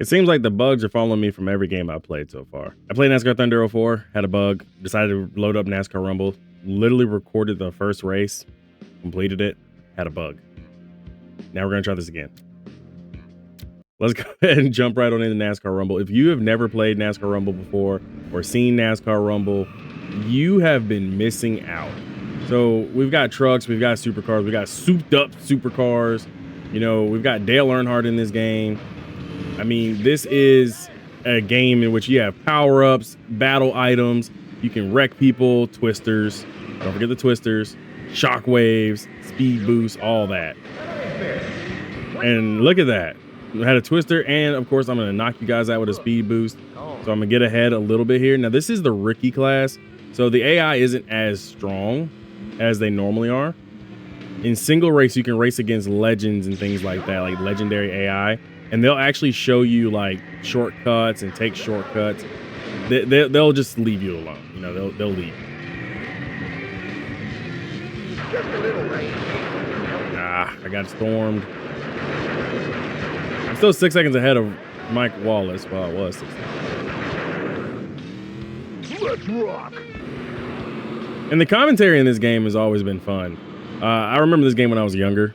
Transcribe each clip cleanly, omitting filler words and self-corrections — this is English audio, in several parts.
It seems like the bugs are following me from every game I've played so far. I played NASCAR Thunder 04, had a bug, decided to load up NASCAR Rumble, literally recorded the first race, completed it, had a bug. Now we're gonna try this again. Let's go ahead and jump right on into NASCAR Rumble. If you have never played NASCAR Rumble before or seen NASCAR Rumble, you have been missing out. So we've got trucks, we've got supercars, we got souped up supercars. You know, we've got Dale Earnhardt in this game. I mean, this is a game in which you have power-ups, battle items. You can wreck people, twisters. Don't forget the twisters, shockwaves, speed boosts, all that. And look at that. I had a twister, and of course, I'm going to knock you guys out with a speed boost. So I'm going to get ahead a little bit here. Now, this is the rookie class, so the AI isn't as strong as they normally are. In single race, you can race against legends and things like that, like legendary AI. And they'll actually show you like shortcuts and take shortcuts. They'll just leave you alone. You know, they'll leave. I got stormed. I'm still 6 seconds ahead of Mike Wallace. Well, I was 6 seconds. Let's rock. And the commentary in this game has always been fun. I remember this game when I was younger.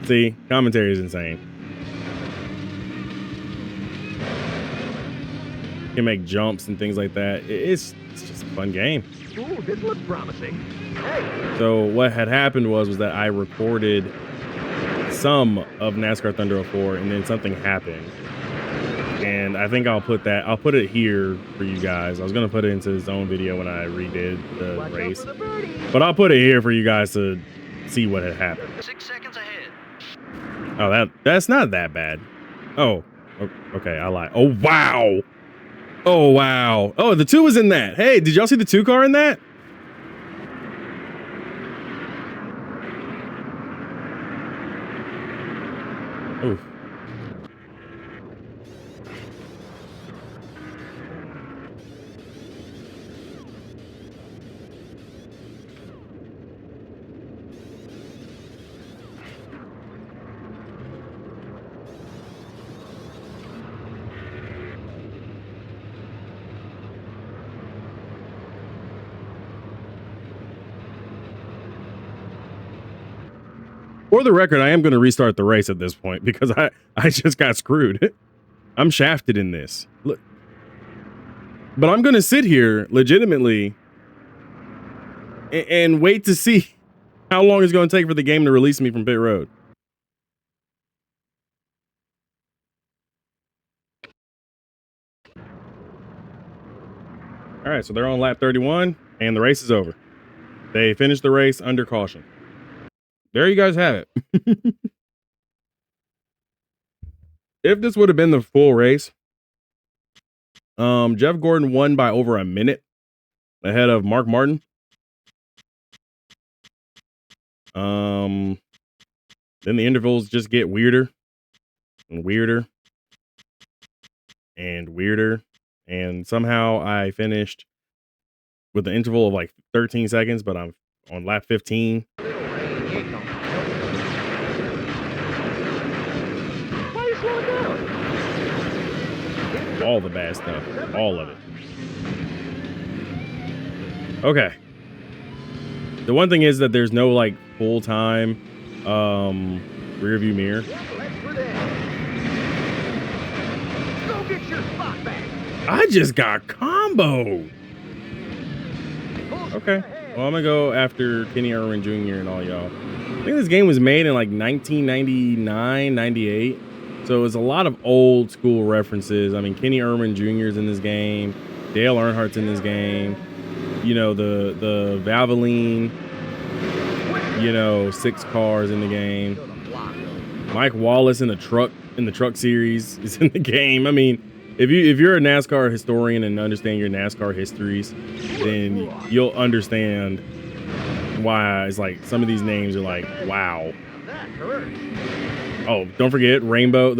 See, commentary is insane. You can make jumps and things like that. It's just a fun game. Ooh, this looks promising. Hey. So what had happened was that I recorded some of NASCAR Thunder 04, and then something happened. And I think I'll put it here for you guys. I was gonna put it into his own video when I redid the race, but I'll put it here for you guys to see what had happened. 6 seconds ahead. Oh, that's not that bad. Oh, okay, I lied. Oh wow. Oh wow. Oh, the 2 was in that. Hey, did y'all see the 2 car in that? Oof. For the record, I am going to restart the race at this point because I just got screwed. I'm shafted in this. Look. But I'm going to sit here legitimately and wait to see how long it's going to take for the game to release me from pit road. All right, so they're on lap 31 and the race is over. They finished the race under caution. There you guys have it. If this would have been the full race, Jeff Gordon won by over a minute ahead of Mark Martin. Then the intervals just get weirder and weirder and weirder. And somehow I finished with an interval of like 13 seconds, but I'm on lap 15. All the bad stuff, all of it. Okay. The one thing is that there's no like full-time rear view mirror. Go get your spot back. I just got comboed. Okay. Well, I'm gonna go after Kenny Irwin Jr. and all y'all. I think this game was made in like 1999, 98. So it's a lot of old school references. I mean, Kenny Irwin Jr. is in this game. Dale Earnhardt's in this game. You know, the Valvoline, you know, 6 cars in the game. Mike Wallace in the truck series is in the game. I mean, if you're a NASCAR historian and understand your NASCAR histories, then you'll understand why it's like some of these names are like, wow. Oh, don't forget the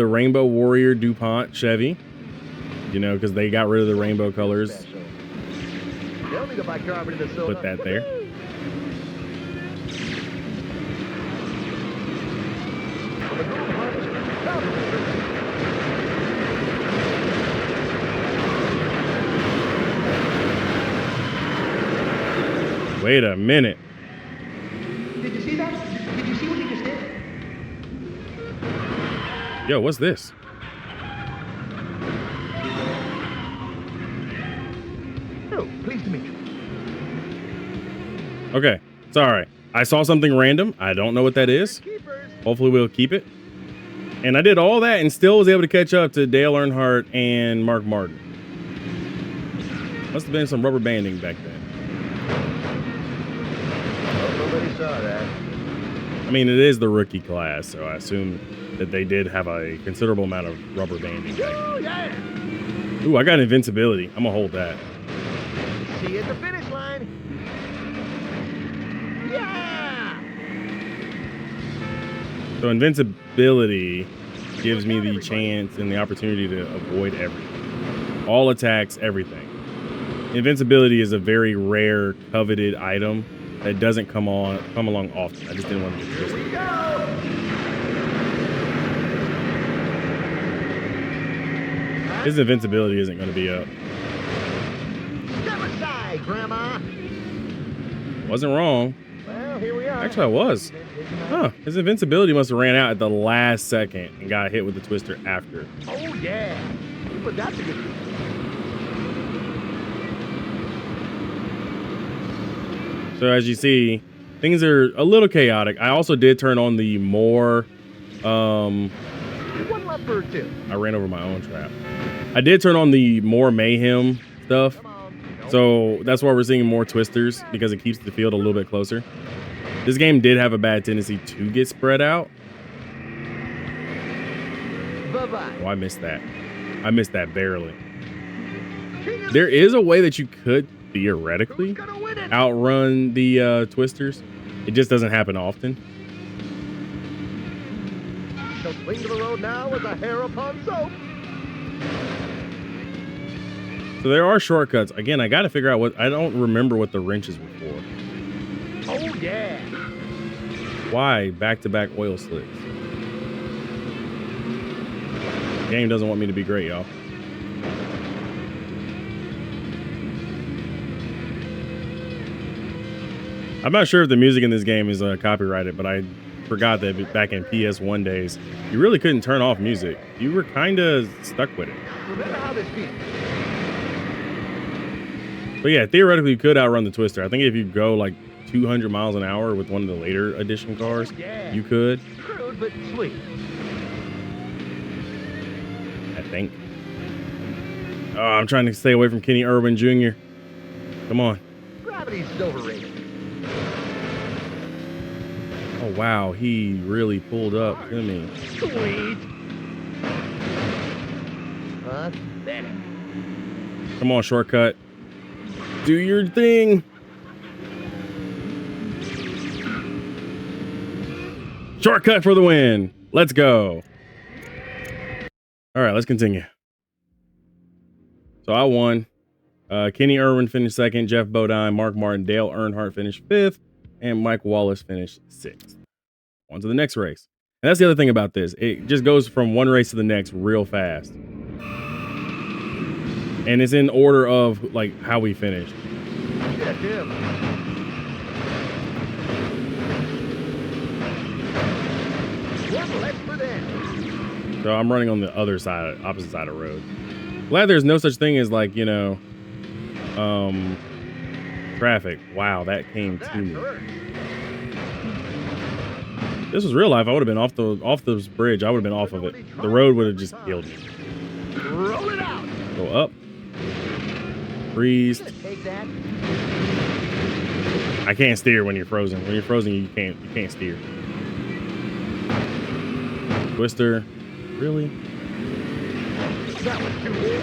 Rainbow Warrior DuPont Chevy, you know, because they got rid of the rainbow colors. Put that there. Wait a minute. Did you see that? Did you see what he just did? Yo, what's this? Oh, pleased to meet you. Okay, sorry. I saw something random. I don't know what that is. Keepers. Hopefully we'll keep it. And I did all that and still was able to catch up to Dale Earnhardt and Mark Martin. Must have been some rubber banding back then. Oh, nobody saw that. I mean, it is the rookie class, so I assume that they did have a considerable amount of rubber banding back Oh, yeah. then. Ooh, I got invincibility. I'm gonna hold that. See you at the finish line. Yeah. So invincibility gives me the chance and the opportunity to avoid everything. All attacks, everything. Invincibility is a very rare, coveted item that doesn't come along often. I just didn't want to get Here twisted. we go. His invincibility isn't going to be up. Step aside, Grandma. Wasn't wrong. Well, here we are. Actually, I was. Huh. His invincibility must have ran out at the last second and got hit with the twister after. Oh, yeah. We forgot to get you. So as you see, things are a little chaotic. I also did turn on the more, One left for two. I ran over my own trap. I did turn on the more mayhem stuff. Come on. So that's why we're seeing more twisters, because it keeps the field a little bit closer. This game did have a bad tendency to get spread out. Bye-bye. Oh, I missed that. I missed that barely. There is a way that you could theoretically Who's gonna win it? outrun the twisters. It just doesn't happen often. The swing to the road now is a hair upon soap. So there are shortcuts. Again, I got to figure out what, I don't remember what the wrenches were for. Oh, yeah. Why back-to-back oil slicks? Game doesn't want me to be great, y'all. I'm not sure if the music in this game is copyrighted, but I forgot that back in PS1 days, you really couldn't turn off music. You were kind of stuck with it. Remember how this feels. But yeah, theoretically, you could outrun the twister. I think if you go like 200 miles an hour with one of the later edition cars, Yeah. you could. Crude but sweet. I think. Oh, I'm trying to stay away from Kenny Irwin Jr. Come on. Gravity's overrated. Oh, wow. He really pulled up to me. Sweet. Pathetic. Come on, shortcut. Do your thing. Shortcut for the win. Let's go. All right, let's continue. So I won. Kenny Irwin finished second. Jeff Bodine, Mark Martin, Dale Earnhardt finished fifth. And Mike Wallace finished sixth. On to the next race. And that's the other thing about this. It just goes from one race to the next real fast. And it's in order of like how we finished. Yeah, Tim. One left for them. So I'm running on the other side, opposite side of the road. Glad there's no such thing as like, you know, traffic. Wow, that came to me. This was real life. I would have been off this bridge. I would have been off of it. The road would have just killed me. Roll it out. Go up. Freeze. Take that. I can't steer when you're frozen. When you're frozen, you can't steer. Twister. Really? That was too big.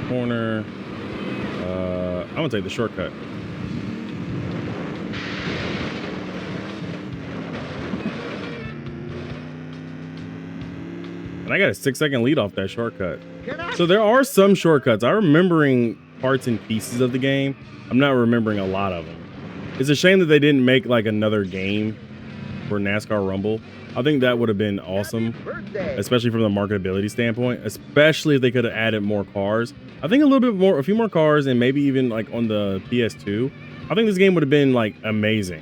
Corner. I'm gonna take the shortcut. And I got a 6-second lead off that shortcut. So there are some shortcuts. I'm remembering parts and pieces of the game. I'm not remembering a lot of them. It's a shame that they didn't make like another game for NASCAR Rumble. I think that would have been awesome, especially from the marketability standpoint, especially if they could have added more cars. I think a few more cars, and maybe even like on the PS2. I think this game would have been like amazing.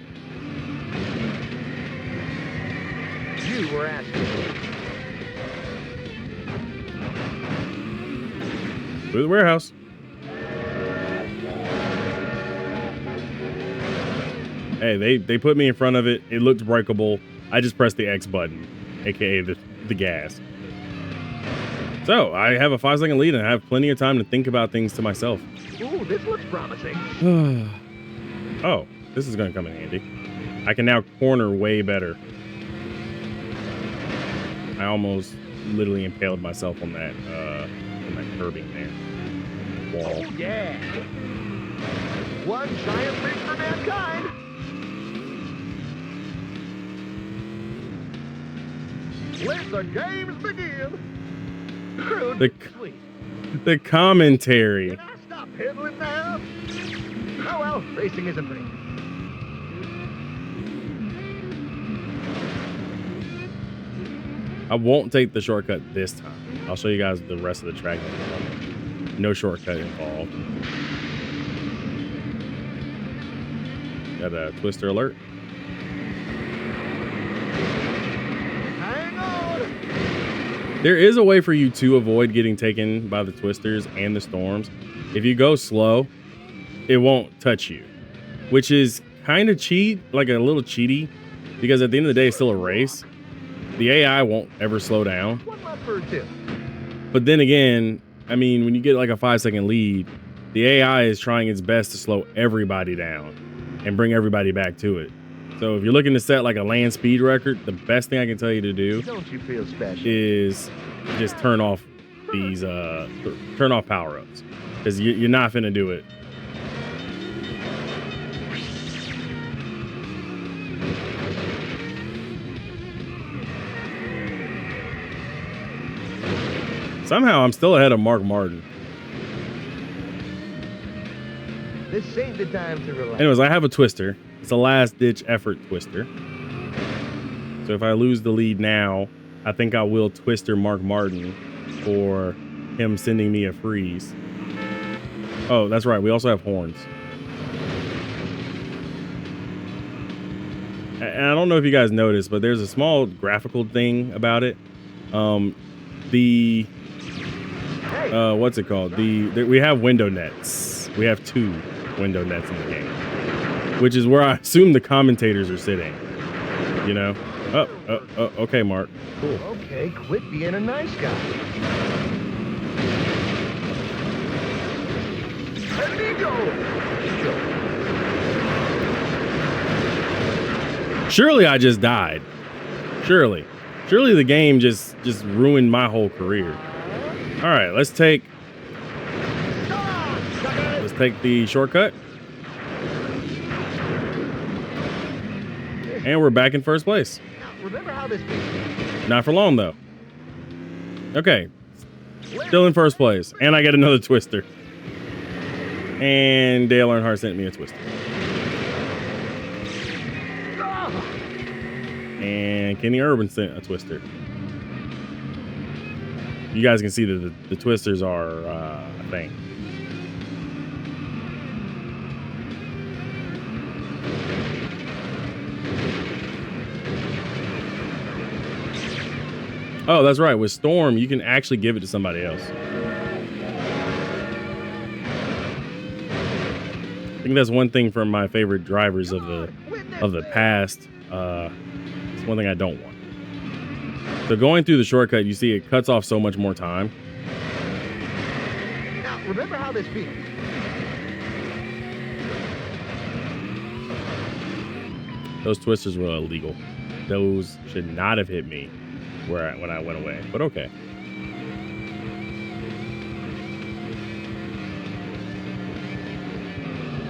You were asking. Through the warehouse. Hey, they put me in front of it. It looked breakable. I just pressed the X button, aka the gas. So I have a 5-second lead, and I have plenty of time to think about things to myself. Ooh, this looks promising. Oh, this is going to come in handy. I can now corner way better. I almost literally impaled myself on that curbing there. Wall. Oh, yeah. One giant leap for mankind. Let the games begin. The commentary. Can I stop piddling now? Oh well, racing isn't free. I won't take the shortcut this time. I'll show you guys the rest of the track. No shortcut involved. Got a twister alert. Hang on. There is a way for you to avoid getting taken by the twisters and the storms. If you go slow, it won't touch you, which is kind of like a little cheaty, because at the end of the day, it's still a race. The AI won't ever slow down. 1 lap for 2. But then again, I mean, when you get like a 5-second lead, the AI is trying its best to slow everybody down and bring everybody back to it. So if you're looking to set like a land speed record, the best thing I can tell you to do Don't you feel special? is just turn off these turn off power-ups, because you're not finna do it. Somehow I'm still ahead of Mark Martin. This ain't the time to relax. Anyways, I have a twister. It's a last-ditch effort twister. So if I lose the lead now, I think I will twister Mark Martin for him sending me a freeze. Oh, that's right. We also have horns. And I don't know if you guys noticed, but there's a small graphical thing about it. What's it called? We have window nets. We have 2 window nets in the game, which is where I assume the commentators are sitting. You know? Okay, Mark. Cool. Okay, quit being a nice guy. Surely I just died. Surely the game just ruined my whole career. All right, let's take the shortcut. And we're back in first place. Remember how this feels. Not for long though. Okay. Still in first place. And I get another twister. And Dale Earnhardt sent me a twister. And Kenny Urban sent a twister. You guys can see that the twisters are a thing. Oh, that's right. With Storm, you can actually give it to somebody else. I think that's one thing from my favorite drivers of the past. It's one thing I don't want. So going through the shortcut, you see it cuts off so much more time. Now, remember how this feels. Those twisters were illegal. Those should not have hit me when I went away, but okay.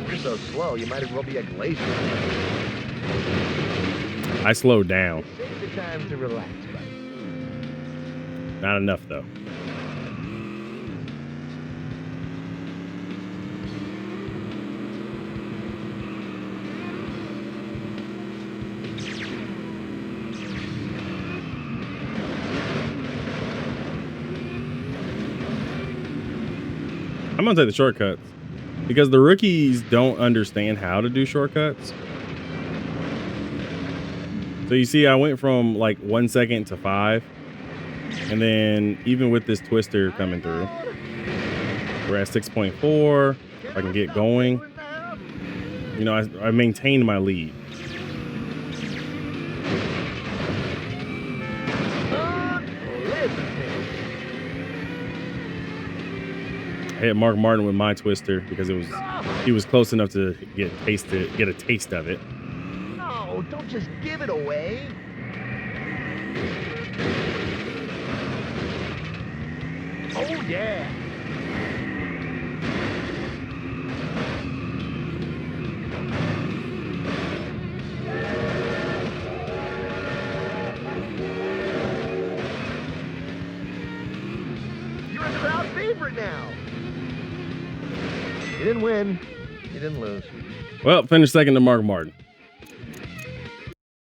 You're so slow, you might as well be a glacier. I slowed down. Take the time to relax, buddy. Not enough, though. I'm gonna take the shortcuts because the rookies don't understand how to do shortcuts. So you see, I went from like 1 second to 5, and then even with this twister coming through, we're at 6.4. If I can get going, you know, I maintained my lead. I hit Mark Martin with my twister because he was close enough to get a taste of it. No, don't just give it away. Oh yeah. You're a crowd favorite now. You didn't win. You didn't lose. Well, finished second to Mark Martin.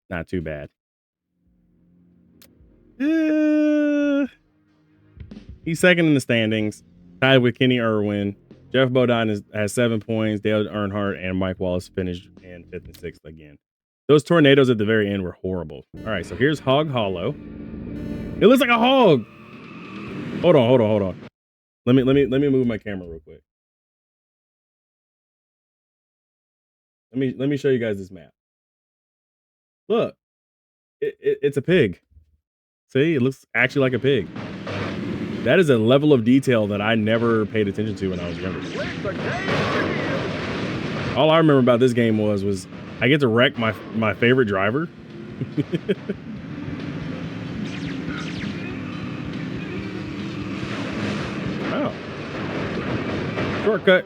Not too bad. He's second in the standings, tied with Kenny Irwin. Jeff Bodine has 7 points. Dale Earnhardt and Mike Wallace finished in 5th and 6th again. Those tornadoes at the very end were horrible. All right, so here's Hog Hollow. It looks like a hog. Hold on. Let me move my camera real quick. Let me show you guys this map. Look, it's a pig. See, it looks actually like a pig. That is a level of detail that I never paid attention to when I was younger. All I remember about this game was I get to wreck my favorite driver. Wow. Shortcut.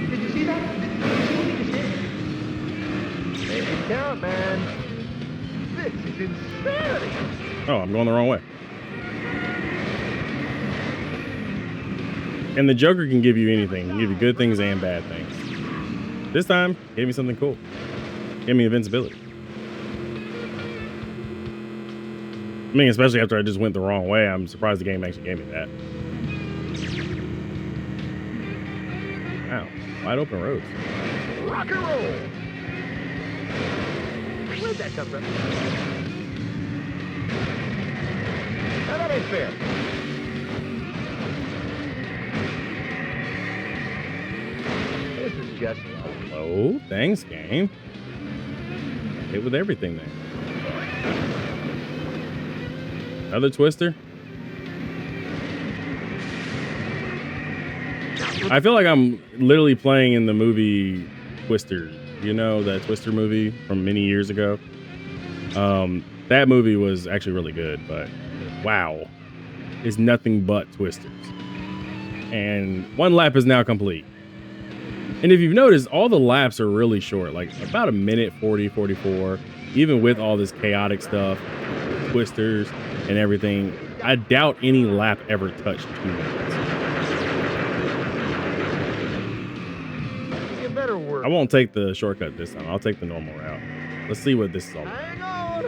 Did you see that? Did you see what he just did? Make it count, man. This is insanity. Oh, I'm going the wrong way. And the Joker can give you anything. He can give you good things and bad things. This time, gave me something cool. Gave me invincibility. I mean, especially after I just went the wrong way, I'm surprised the game actually gave me that. Wow, wide open roads. Rock and roll. Where'd that come from? Now that ain't fair. This is just Oh, thanks, game. Hit with everything there. Another twister. I feel like I'm literally playing in the movie Twister. You know, that Twister movie from many years ago. That movie was actually really good, but wow, it's nothing but twisters. And one lap is now complete. And if you've noticed, all the laps are really short, like about a minute 40, 44, even with all this chaotic stuff, twisters and everything. I doubt any lap ever touched 2 minutes. you better work. I won't take the shortcut this time. I'll take the normal route. Let's see what this is all about. Hang on.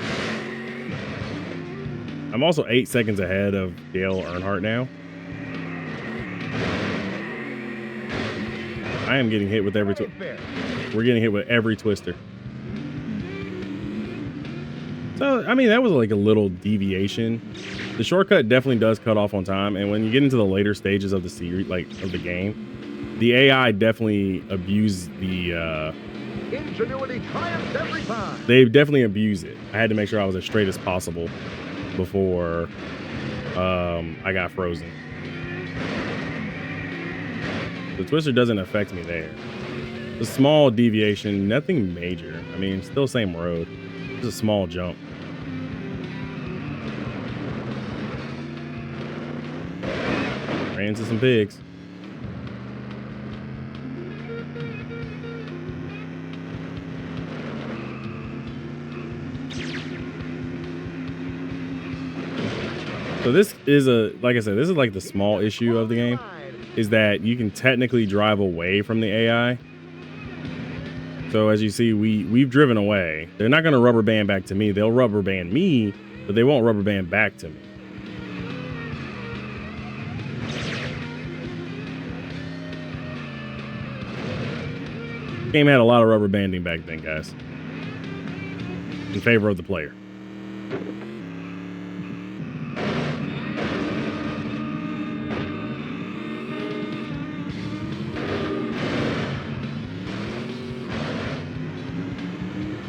I'm also 8 seconds ahead of Dale Earnhardt now. I am getting hit with every That ain't fair. We're getting hit with every twister. So, I mean, that was like a little deviation. The shortcut definitely does cut off on time. And when you get into the later stages of the series, like of the game, the AI definitely abused the, Ingenuity triumphs every time. they definitely abuse it. I had to make sure I was as straight as possible before I got frozen. The twister doesn't affect me there. The small deviation, nothing major. I mean, still same road. Just a small jump. Ran into some pigs. So this is like I said, this is like the small issue of the game, is that you can technically drive away from the AI. So So as you see, we've driven away. They're not going to rubber band back to me. They'll rubber band me, but they won't rubber band back to me. Game had a lot of rubber banding back then, guys, in favor of the player.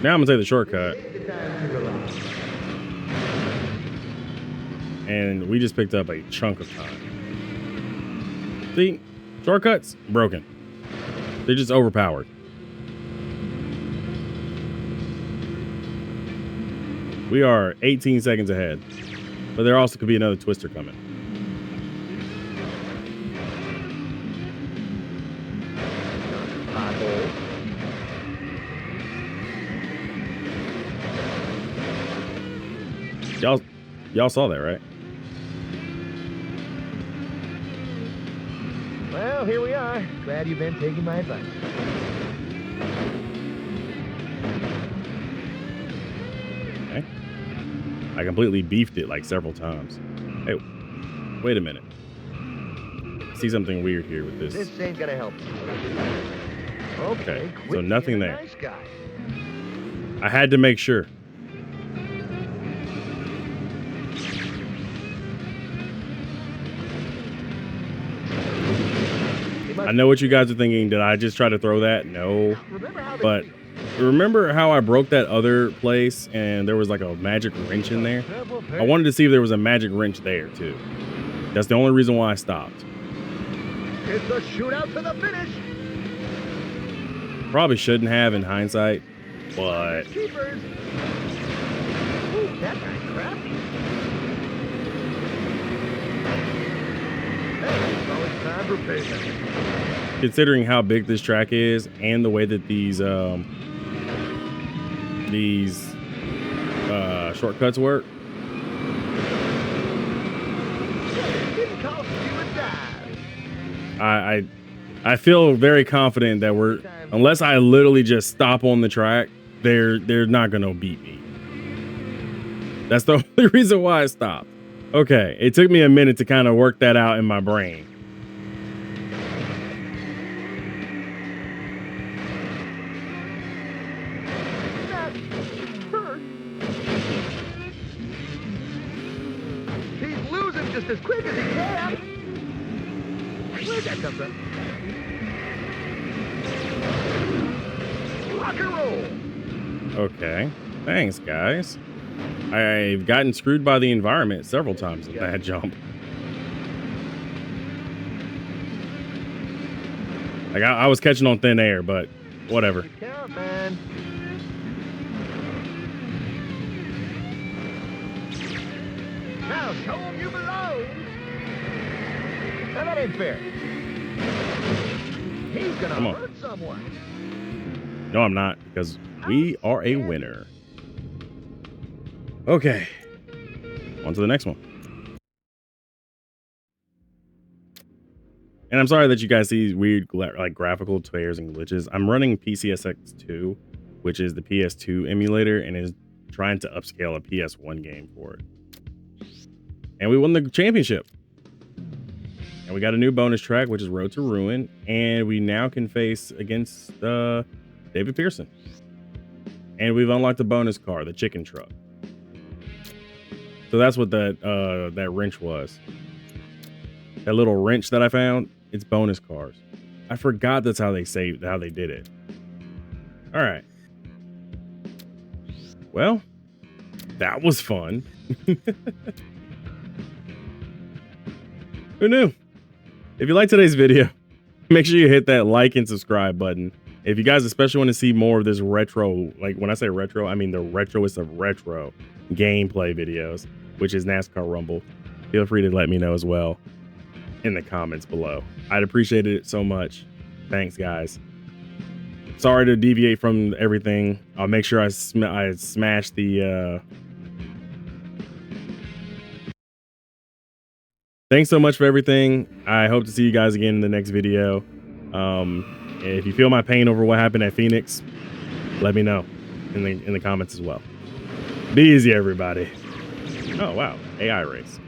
Now I'm gonna take the shortcut. And we just picked up a chunk of time. See, shortcuts broken. They're just overpowered. We are 18 seconds ahead, but there also could be another twister coming. Y'all saw that, right? Well, here we are. Glad you've been taking my advice. Okay. I completely beefed it like several times. Hey, wait a minute. I see something weird here with this. This ain't gonna help. Okay, so nothing there. Nice guy. I had to make sure. I know what you guys are thinking. Did I just try to throw that? No. But remember how I broke that other place and there was like a magic wrench in there? I wanted to see if there was a magic wrench there too. That's the only reason why I stopped. It's a shootout to the finish. Probably shouldn't have in hindsight, but Keepers. Ooh, that guy's crafty. Hey, so it's time for payment. considering how big this track is and the way that these shortcuts work, I feel very confident that unless I literally just stop on the track, they're not gonna beat me. That's the only reason why I stopped. Okay, it took me a minute to kind of work that out in my brain. He's losing just as quick as he can. Where'd that come from? Rock and roll. Okay, thanks guys. I've gotten screwed by the environment several times with that jump. Like I was catching on thin air, but whatever. Count, man. Now show him you belong. Now that ain't fair. He's gonna hurt someone. No, I'm not, because we are a winner. Okay, on to the next one. And I'm sorry that you guys see these weird like graphical tears and glitches. I'm running PCSX2, which is the PS2 emulator, and is trying to upscale a PS1 game for it. And we won the championship. And we got a new bonus track, which is Road to Ruin, and we now can face against David Pearson. And we've unlocked the bonus car, the chicken truck. So that's what that wrench was. That little wrench that I found, it's bonus cars. I forgot that's how they did it. All right. Well, that was fun. Who knew? If you like today's video, make sure you hit that like and subscribe button. If you guys especially want to see more of this retro, like when I say retro, I mean the retroest of retro gameplay videos, which is NASCAR Rumble, feel free to let me know as well in the comments below. I'd appreciate it so much. Thanks, guys. Sorry to deviate from everything. I'll make sure I smash the... Thanks so much for everything. I hope to see you guys again in the next video. If you feel my pain over what happened at Phoenix, Let me know in the comments as well. Be easy, everybody. Oh wow, AI race.